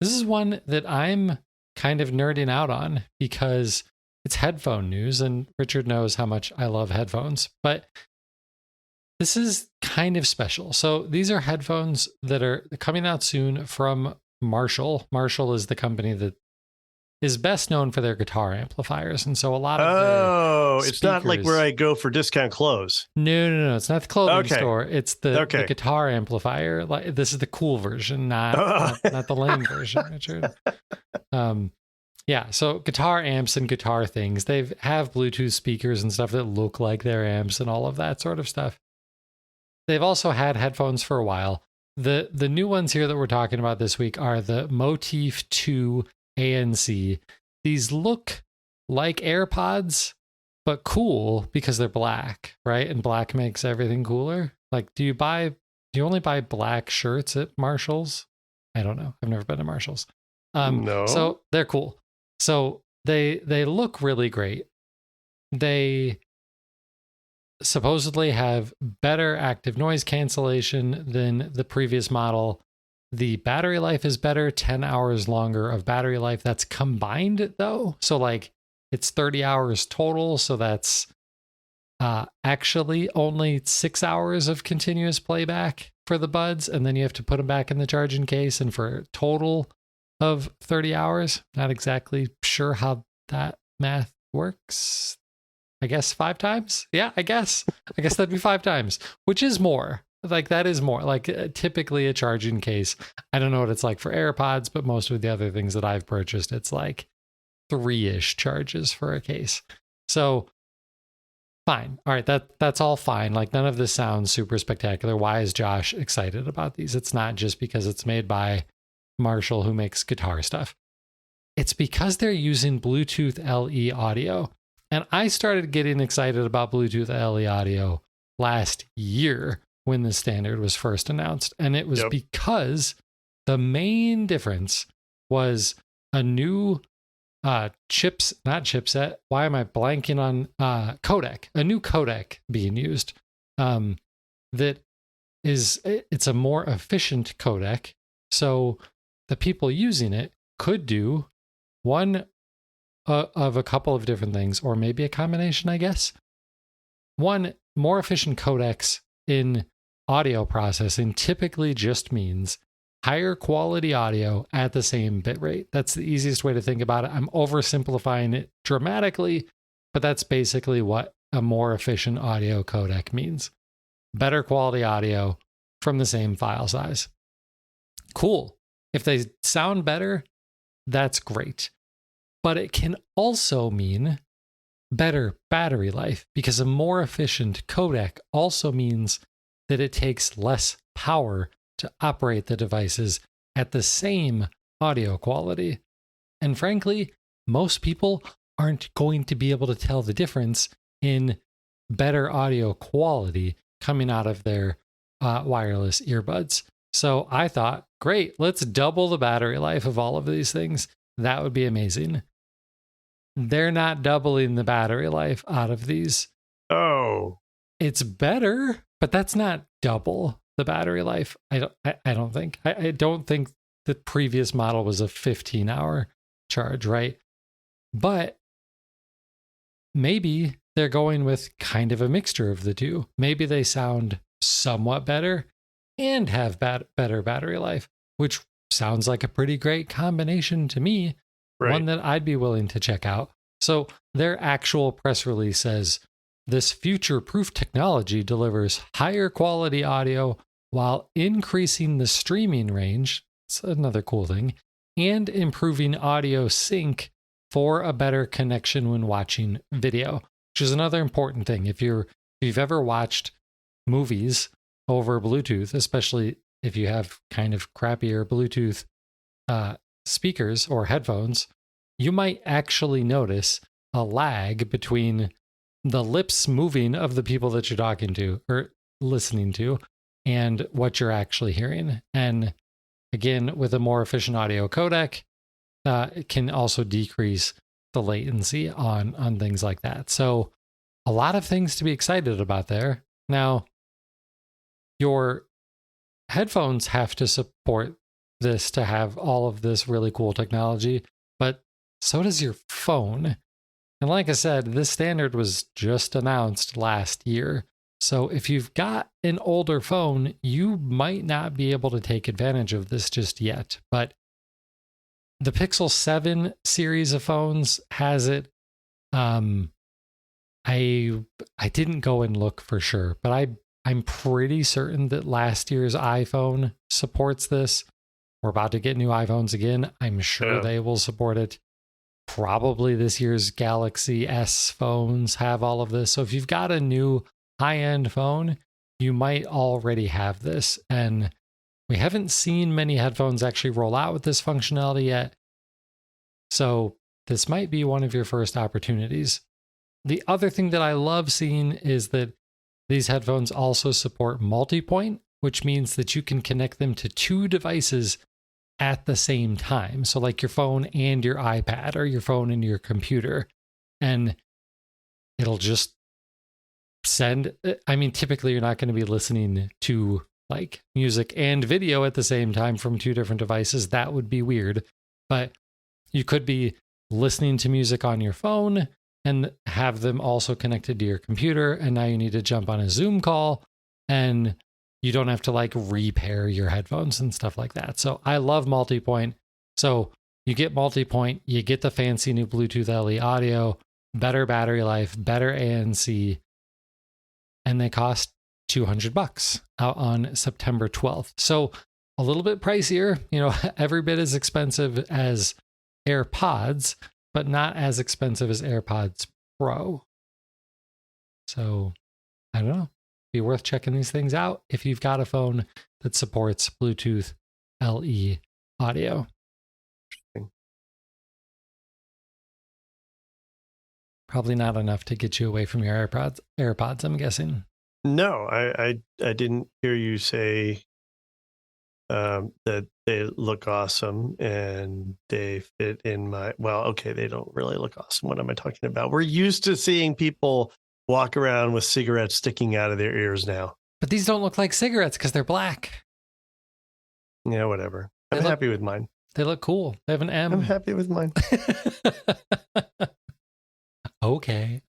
This is one that I'm kind of nerding out on because it's headphone news, and Richard knows how much I love headphones, but this is kind of special. So these are headphones that are coming out soon from Marshall. Marshall is the company that is best known for their guitar amplifiers. And so a lot of their it's not like where I go for discount clothes. No. It's not the clothing store. It's the guitar amplifier. Like, this is the cool version, not the lame version, Richard. Yeah, so guitar amps and guitar things. They have Bluetooth speakers and stuff that look like their amps and all of that sort of stuff. They've also had headphones for a while. The new ones here that we're talking about this week are the Motif II ANC. These look like AirPods, but cool because they're black, right? And black makes everything cooler. Like, do you only buy black shirts at Marshall's? I don't know. I've never been to Marshall's. No. So they're cool. So they look really great. They supposedly have better active noise cancellation than the previous model. The battery life is better, 10 hours longer of battery life. That's combined though. So like it's 30 hours total. So that's actually only 6 hours of continuous playback for the buds. And then you have to put them back in the charging case. And for a total of 30 hours, not exactly sure how that math works. I guess 5 times. Yeah, I guess that'd be 5 times, which is more. Like that is more. Like typically a charging case. I don't know what it's like for AirPods, but most of the other things that I've purchased, it's like 3-ish charges for a case. So fine. All right, that's all fine. Like none of this sounds super spectacular. Why is Josh excited about these? It's not just because it's made by Marshall, who makes guitar stuff. It's because they're using Bluetooth LE audio. And I started getting excited about Bluetooth LE audio last year when the standard was first announced. And it was because the main difference was a new not chipset. Why am I blanking on codec? A new codec being used it's a more efficient codec. So the people using it could do one of a couple of different things, or maybe a combination, I guess. One, more efficient codecs in audio processing typically just means higher quality audio at the same bit rate. That's the easiest way to think about it. I'm oversimplifying it dramatically, but that's basically what a more efficient audio codec means. Better quality audio from the same file size. Cool. If they sound better, that's great. But it can also mean better battery life, because a more efficient codec also means that it takes less power to operate the devices at the same audio quality. And frankly, most people aren't going to be able to tell the difference in better audio quality coming out of their wireless earbuds. So I thought, great, let's double the battery life of all of these things. That would be amazing. They're not doubling the battery life out of these. Oh. It's better, but that's not double the battery life. I don't think. I don't think the previous model was a 15-hour charge, right? But maybe they're going with kind of a mixture of the two. Maybe they sound somewhat better and have better battery life, which sounds like a pretty great combination to me. Right. One that I'd be willing to check out. So their actual press release says, this future-proof technology delivers higher quality audio while increasing the streaming range. It's another cool thing. And improving audio sync for a better connection when watching video, which is another important thing. If you've ever watched movies over Bluetooth, especially if you have kind of crappier Bluetooth speakers or headphones, you might actually notice a lag between the lips moving of the people that you're talking to or listening to and what you're actually hearing. And again, with a more efficient audio codec, it can also decrease the latency on things like that. So a lot of things to be excited about there. Now, your headphones have to support this to have all of this really cool technology, but so does your phone. And like I said, this standard was just announced last year. So if you've got an older phone, you might not be able to take advantage of this just yet. But the Pixel 7 series of phones has it. I didn't go and look for sure, but I'm pretty certain that last year's iPhone supports this. We're about to get new iPhones again. I'm sure they will support it. Probably this year's Galaxy S phones have all of this. So if you've got a new high-end phone, you might already have this. And we haven't seen many headphones actually roll out with this functionality yet. So this might be one of your first opportunities. The other thing that I love seeing is that these headphones also support multi-point, which means that you can connect them to two devices at the same time. So like your phone and your iPad, or your phone and your computer. And it'll just send, I mean, typically you're not going to be listening to like music and video at the same time from two different devices. That would be weird. But you could be listening to music on your phone and have them also connected to your computer. And now you need to jump on a Zoom call and you don't have to like repair your headphones and stuff like that. So I love multi-point. So you get multi-point, you get the fancy new Bluetooth LE audio, better battery life, better ANC, and they cost $200 out on September 12th. So a little bit pricier, every bit as expensive as AirPods, but not as expensive as AirPods Pro. So I don't know. Be worth checking these things out if you've got a phone that supports Bluetooth LE audio. Probably not enough to get you away from your AirPods, I'm guessing. No, I didn't hear you say that they look awesome and they fit in my, well, okay, they don't really look awesome. What am I talking about? We're used to seeing people walk around with cigarettes sticking out of their ears now. But these don't look like cigarettes because they're black. Yeah, whatever. I'm happy with mine. They look cool. They have an M. I'm happy with mine. Okay.